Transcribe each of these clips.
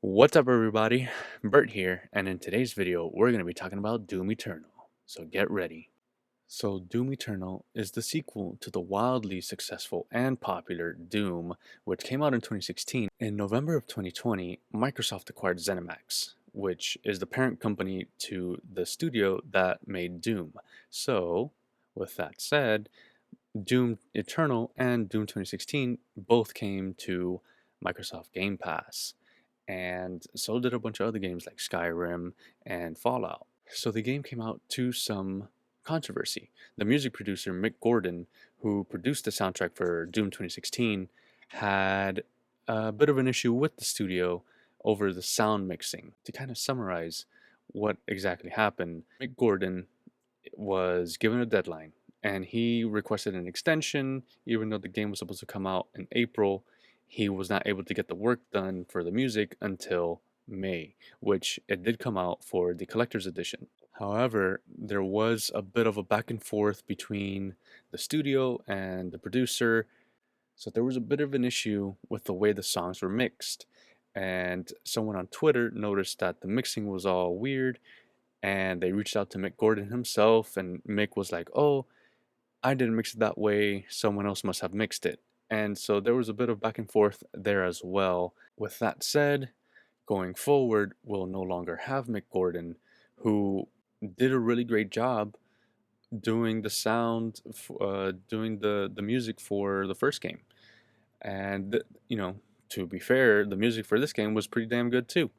What's up, everybody? Bert here, and in today's video, we're going to be talking about Doom Eternal. So get ready. So, Doom Eternal is the sequel to the wildly successful and popular Doom, which came out in 2016. In November of 2020, Microsoft acquired ZeniMax, which is the parent company to the studio that made Doom. So, with that said, Doom Eternal and Doom 2016 both came to Microsoft Game Pass, and so did a bunch of other games like Skyrim and Fallout. So the game came out to some controversy. The music producer Mick Gordon, who produced the soundtrack for Doom 2016, had a bit of an issue with the studio over the sound mixing. To kind of summarize what exactly happened, Mick Gordon was given a deadline and he requested an extension even though the game was supposed to come out in April. He was not able to get the work done for the music until May, which it did come out for the collector's edition. However, there was a bit of a back and forth between the studio and the producer, so there was a bit of an issue with the way the songs were mixed. And someone on Twitter noticed that the mixing was all weird, and they reached out to Mick Gordon himself, and Mick was like, "Oh, I didn't mix it that way. Someone else must have mixed it." And so there was a bit of back and forth there as well. With that said, going forward, we'll no longer have Mick Gordon, who did a really great job doing the sound, doing the music for the first game. And to be fair, the music for this game was pretty damn good too.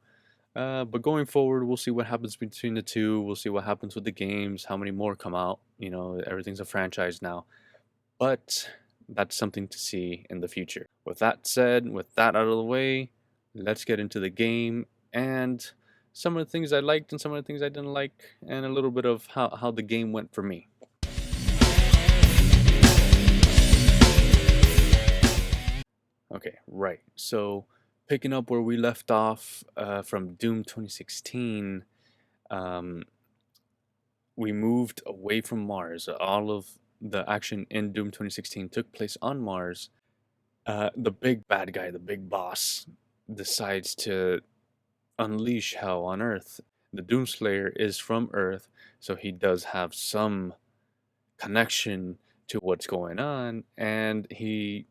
But going forward, we'll see what happens between the two. We'll see what happens with the games, how many more come out. Everything's a franchise now. But that's something to see in the future. With that said, with that out of the way, let's get into the game and some of the things I liked and some of the things I didn't like, and a little bit of how the game went for me. Okay, right. So, picking up where we left off from Doom 2016, um, we moved away from Mars. All of the action in Doom 2016 took place on Mars. The big bad guy, the big boss, decides to unleash hell on Earth. The Doomslayer is from Earth, so he does have some connection to what's going on, and he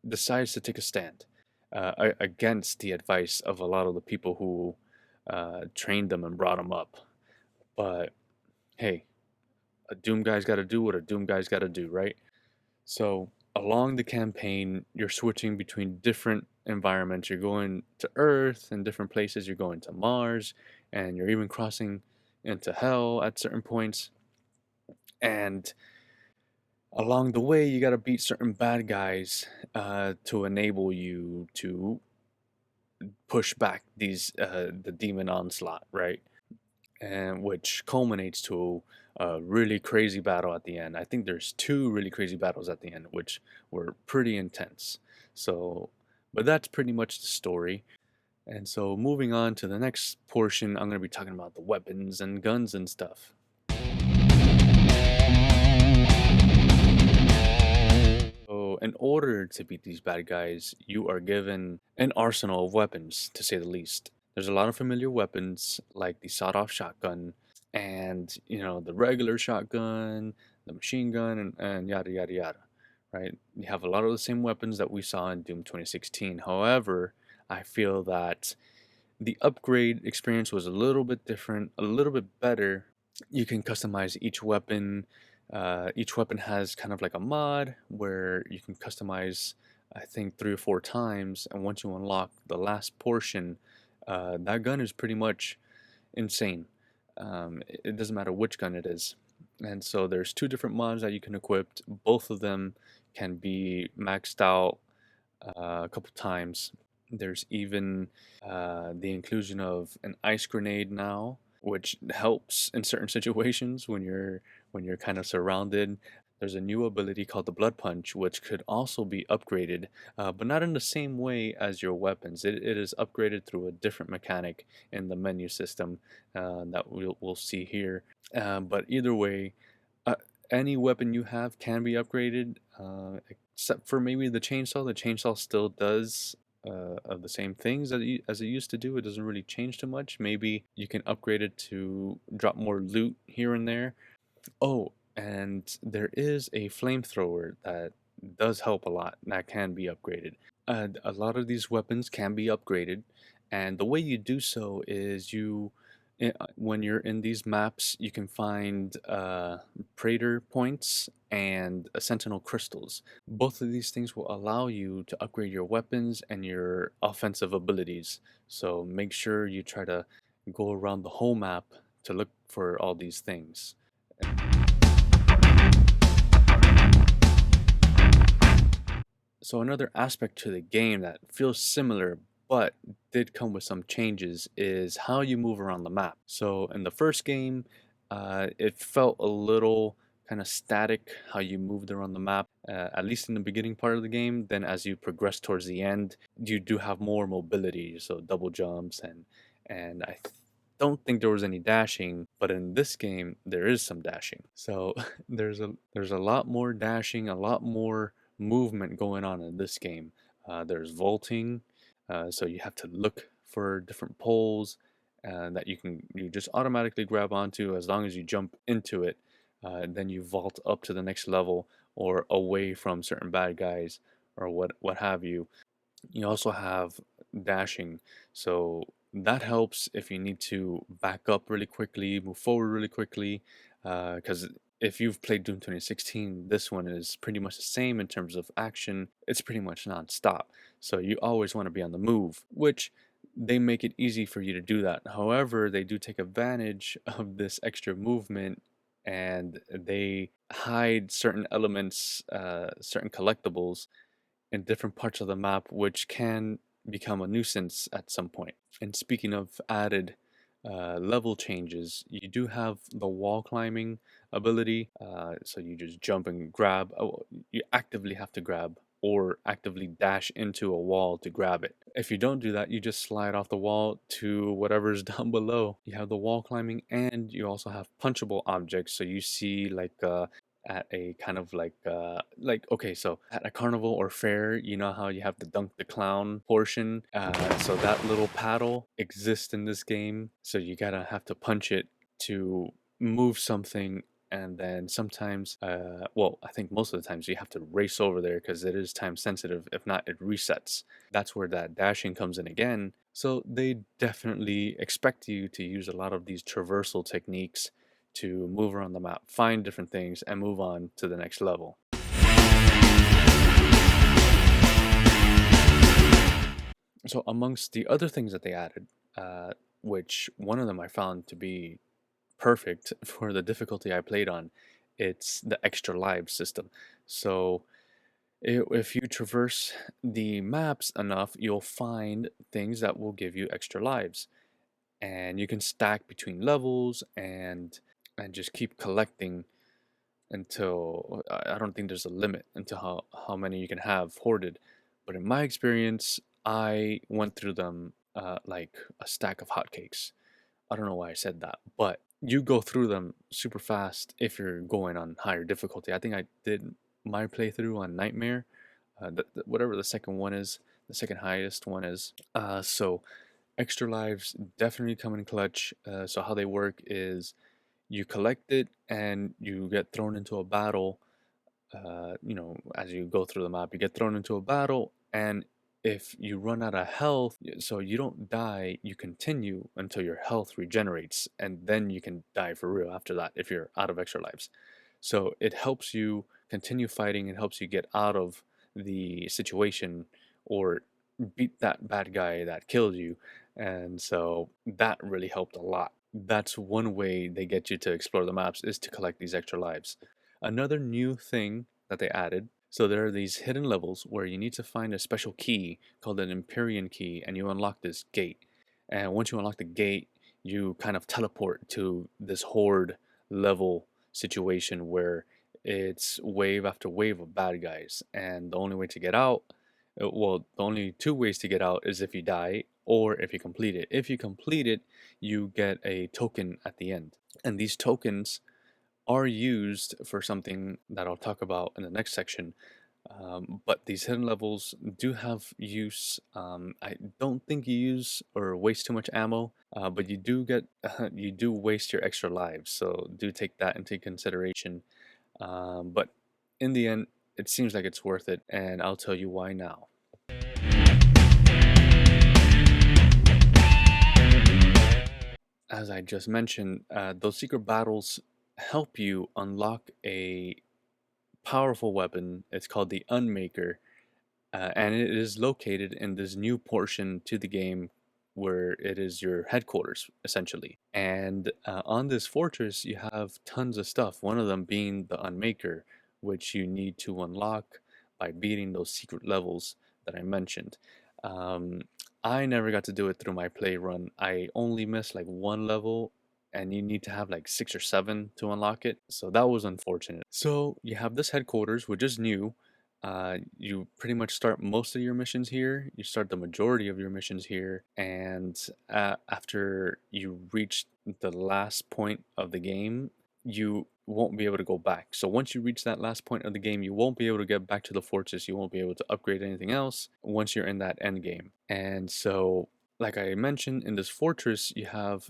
decides to take a stand against the advice of a lot of the people who trained them and brought him up. But hey, a Doom guy's got to do what a Doom guy's got to do, right? So along the campaign, you're switching between different environments. You're going to Earth and different places. You're going to Mars, and you're even crossing into Hell at certain points. And along the way, you got to beat certain bad guys to enable you to push back the demon onslaught, right? And which culminates to a really crazy battle at the end. I think there's two really crazy battles at the end, which were pretty intense. So, but that's pretty much the story. And so, moving on to the next portion, I'm going to be talking about the weapons and guns and stuff. So, in order to beat these bad guys, you are given an arsenal of weapons, to say the least. There's a lot of familiar weapons, like the sawed-off shotgun, and the regular shotgun, the machine gun, and yada yada yada. Right? You have a lot of the same weapons that we saw in Doom 2016. However, I feel that the upgrade experience was a little bit different, a little bit better. You can customize each weapon. Each weapon has kind of like a mod where you can customize, I think, 3 or 4 times. And once you unlock the last portion, that gun is pretty much insane. It doesn't matter which gun it is. And so there's 2 different mods that you can equip. Both of them can be maxed out a couple times. There's even the inclusion of an ice grenade now, which helps in certain situations when you're kind of surrounded. There's a new ability called the Blood Punch, which could also be upgraded, but not in the same way as your weapons. It is upgraded through a different mechanic in the menu system that we'll see here. But either way, uh, any weapon you have can be upgraded, except for maybe the chainsaw. The chainsaw still does of the same things as it used to do. It doesn't really change too much. Maybe you can upgrade it to drop more loot here and there. Oh, and there is a flamethrower that does help a lot. That can be upgraded. A lot of these weapons can be upgraded, and the way you do so is when you're in these maps, you can find Praetor points and Sentinel crystals. Both of these things will allow you to upgrade your weapons and your offensive abilities. So make sure you try to go around the whole map to look for all these things. So another aspect to the game that feels similar but did come with some changes is how you move around the map. So in the first game, it felt a little kind of static how you moved around the map, at least in the beginning part of the game. Then as you progress towards the end, you do have more mobility, so double jumps and don't think there was any dashing, but in this game there is some dashing. So there's a lot more dashing, a lot more movement going on in this game. There's vaulting, so you have to look for different poles that you just automatically grab onto as long as you jump into it. Then you vault up to the next level or away from certain bad guys or what have you. You also have dashing, so that helps if you need to back up really quickly, move forward really quickly, because if you've played Doom 2016, this one is pretty much the same in terms of action. It's pretty much non-stop, so you always want to be on the move, which they make it easy for you to do that. However, they do take advantage of this extra movement and they hide certain elements, certain collectibles in different parts of the map, which can become a nuisance at some point. And speaking of added level changes, you do have the wall climbing ability. So you just jump and grab. Oh, you actively have to grab or actively dash into a wall to grab it. If you don't do that, you just slide off the wall to whatever's down below. You have the wall climbing and you also have punchable objects. So you see like at a kind of like okay, so at a carnival or fair, you know how you have the dunk the clown portion, so that little paddle exists in this game, so you gotta have to punch it to move something. And then sometimes well, I think most of the times you have to race over there because it is time sensitive. If not, it resets. That's where that dashing comes in again. So they definitely expect you to use a lot of these traversal techniques to move around the map, find different things, and move on to the next level. So amongst the other things that they added, which one of them I found to be perfect for the difficulty I played on, it's the extra lives system. So if you traverse the maps enough, you'll find things that will give you extra lives. And you can stack between levels and just keep collecting until I don't think there's a limit until how many you can have hoarded. But in my experience, I went through them like a stack of hotcakes. I don't know why I said that, but you go through them super fast if you're going on higher difficulty. I think I did my playthrough on Nightmare, whatever the second one is, the second highest one is. So extra lives definitely come in clutch. So how they work is you collect it and you get thrown into a battle. As you go through the map, you get thrown into a battle, and if you run out of health, so you don't die, you continue until your health regenerates, and then you can die for real after that if you're out of extra lives. So it helps you continue fighting, it helps you get out of the situation or beat that bad guy that killed you. And so that really helped a lot. That's one way they get you to explore the maps, is to collect these extra lives. Another new thing that they added, so there are these hidden levels where you need to find a special key called an Empyrean key, and you unlock this gate. And once you unlock the gate, you kind of teleport to this horde level situation where it's wave after wave of bad guys, and the only way to get out, well, the only two ways to get out is if you die or if you complete it. If you complete it, you get a token at the end. And these tokens are used for something that I'll talk about in the next section. But these hidden levels do have use. I don't think you use or waste too much ammo, but you do get you do waste your extra lives. So do take that into consideration. But in the end, it seems like it's worth it, and I'll tell you why now. As I just mentioned, those secret battles help you unlock a powerful weapon. It's called the Unmaker, and it is located in this new portion to the game where it is your headquarters, essentially. And on this fortress, you have tons of stuff, one of them being the Unmaker, which you need to unlock by beating those secret levels that I mentioned. Um, I never got to do it through my play run. I only missed like one level, and you need to have like 6 or 7 to unlock it. So that was unfortunate. So you have this headquarters, which is new. You pretty much start most of your missions here. You start the majority of your missions here, and after you reach the last point of the game, you won't be able to go back. So once you reach that last point of the game, you won't be able to get back to the fortress. You won't be able to upgrade anything else once you're in that end game. And so, like I mentioned, in this fortress, you have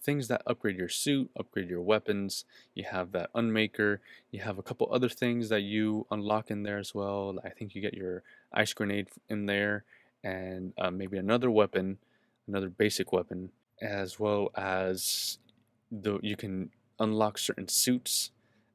things that upgrade your suit, upgrade your weapons. You have that Unmaker. You have a couple other things that you unlock in there as well. I think you get your ice grenade in there, and maybe another weapon, another basic weapon, as well as you can unlock certain suits.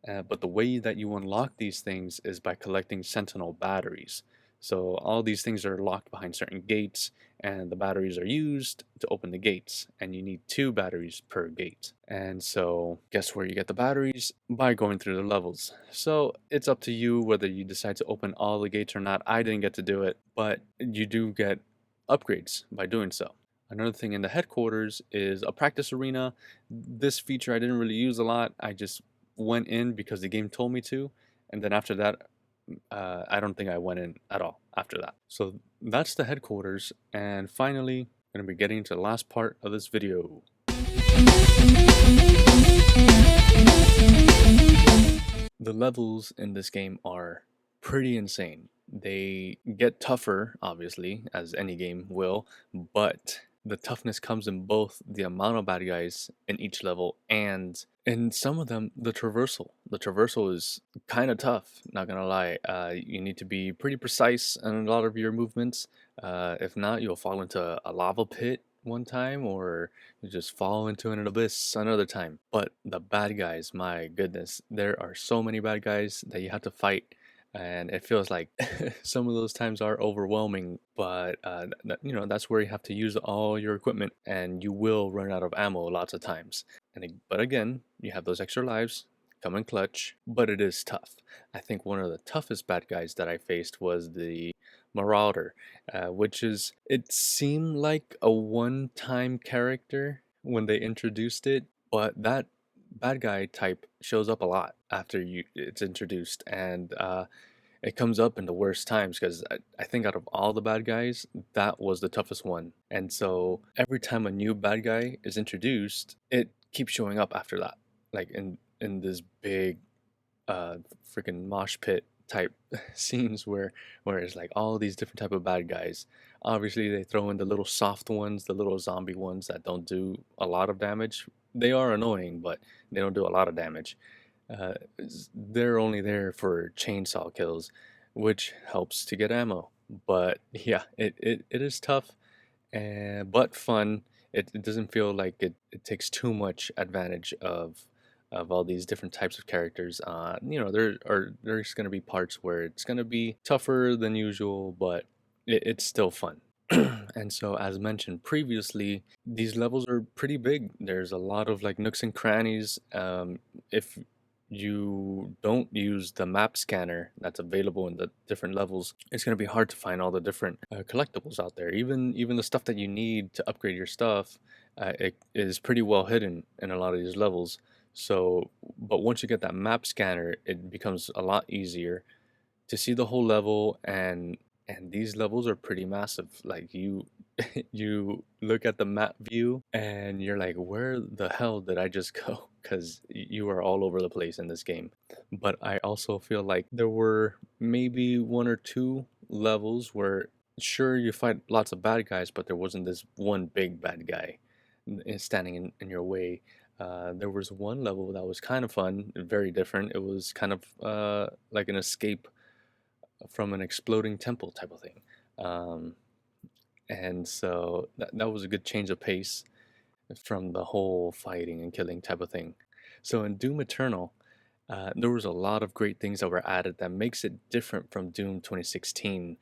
But the way that you unlock these things is by collecting Sentinel batteries. So all these things are locked behind certain gates, and the batteries are used to open the gates, and you need 2 batteries per gate. And so guess where you get the batteries? By going through the levels. So it's up to you whether you decide to open all the gates or not. I didn't get to do it, but you do get upgrades by doing so. Another thing in the headquarters is a practice arena. This feature I didn't really use a lot. I just went in because the game told me to, and then after that, I don't think I went in at all after that. So that's the headquarters, and finally, I'm going to be getting to the last part of this video. The levels in this game are pretty insane. They get tougher, obviously, as any game will, but the toughness comes in both the amount of bad guys in each level and in some of them, the traversal. The traversal is kind of tough, not gonna lie. You need to be pretty precise in a lot of your movements. If not, you'll fall into a lava pit one time, or you just fall into an abyss another time. But the bad guys, my goodness, there are so many bad guys that you have to fight, and it feels like some of those times are overwhelming. But that's where you have to use all your equipment, and you will run out of ammo lots of times. But again, you have those extra lives, come in clutch, but it is tough. I think one of the toughest bad guys that I faced was the Marauder, it seemed like a one-time character when they introduced it, but that bad guy type shows up a lot after it's introduced, and it comes up in the worst times because I think out of all the bad guys, that was the toughest one. And so every time a new bad guy is introduced, it keeps showing up after that, like in this big freaking mosh pit type scenes where it's like all these different type of bad guys. Obviously, they throw in the little soft ones, the little zombie ones that don't do a lot of damage. They are annoying, but they don't do a lot of damage. They're only there for chainsaw kills, which helps to get ammo. But yeah, it is tough, but fun. It doesn't feel like it takes too much advantage of all these different types of characters. There's going to be parts where it's going to be tougher than usual, but it's still fun. And so, as mentioned previously, these levels are pretty big. There's a lot of like nooks and crannies. If you don't use the map scanner that's available in the different levels, it's going to be hard to find all the different collectibles out there. Even the stuff that you need to upgrade your stuff, it is pretty well hidden in a lot of these levels. So, but once you get that map scanner, it becomes a lot easier to see the whole level, and these levels are pretty massive. Like you look at the map view and you're like, where the hell did I just go? Because you are all over the place in this game. But I also feel like there were maybe one or two levels where, sure, you fight lots of bad guys, but there wasn't this one big bad guy standing in your way. There was one level that was kind of fun, very different. It was kind of like an escape from an exploding temple type of thing. Um, and so that was a good change of pace from the whole fighting and killing type of thing. So in Doom Eternal, there was a lot of great things that were added that makes it different from Doom 2016.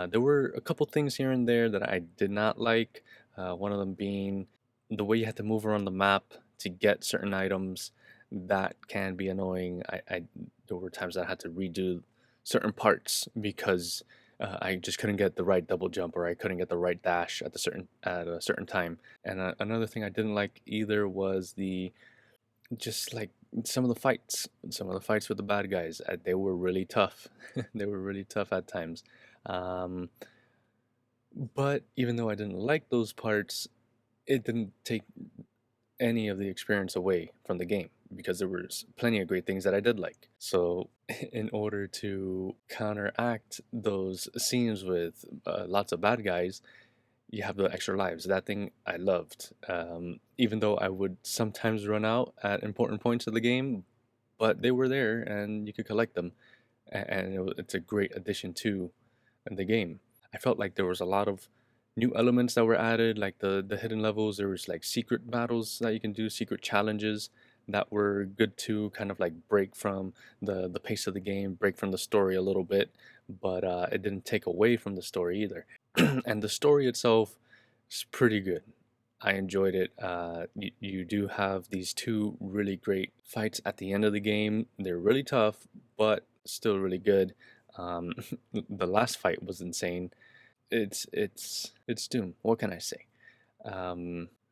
There were a couple things here and there that I did not like. One of them being the way you had to move around the map to get certain items. That can be annoying. There were times that I had to redo certain parts because I just couldn't get the right double jump or I couldn't get the right dash at a certain time. And another thing I didn't like either was the just like some of the fights with the bad guys. They were really tough. They were really tough at times. Um, but even though I didn't like those parts, it didn't take any of the experience away from the game because there was plenty of great things that I did like. So, in order to counteract those scenes with lots of bad guys, you have the extra lives. That thing I loved. Even though I would sometimes run out at important points of the game, but they were there and you could collect them, and it's a great addition to the game. I felt like there was a lot of new elements that were added, like the hidden levels. There was like secret battles that you can do, secret challenges that were good to kind of like break from the pace of the game, break from the story a little bit, but it didn't take away from the story either. And the story itself is pretty good. I enjoyed it. You do have these two really great fights at the end of the game. They're really tough, but still really good. Um, the last fight was insane. It's Doom. What can I say?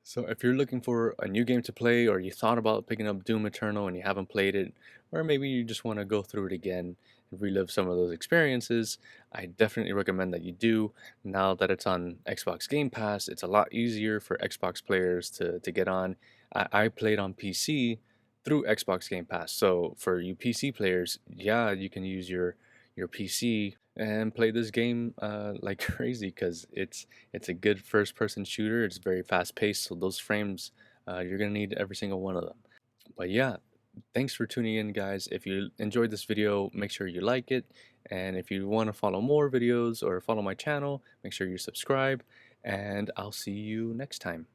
So if you're looking for a new game to play, or you thought about picking up Doom Eternal and you haven't played it, or maybe you just want to go through it again and relive some of those experiences, I definitely recommend that you do. Now that it's on Xbox Game Pass, it's a lot easier for Xbox players to get on. I played on PC through Xbox Game Pass, so for you PC players, yeah, you can use your PC and play this game like crazy because it's a good first person shooter. It's very fast paced, so those frames you're gonna need every single one of them. But yeah, thanks for tuning in, guys. If you enjoyed this video, make sure you like it, and if you want to follow more videos or follow my channel, make sure you subscribe, and I'll see you next time.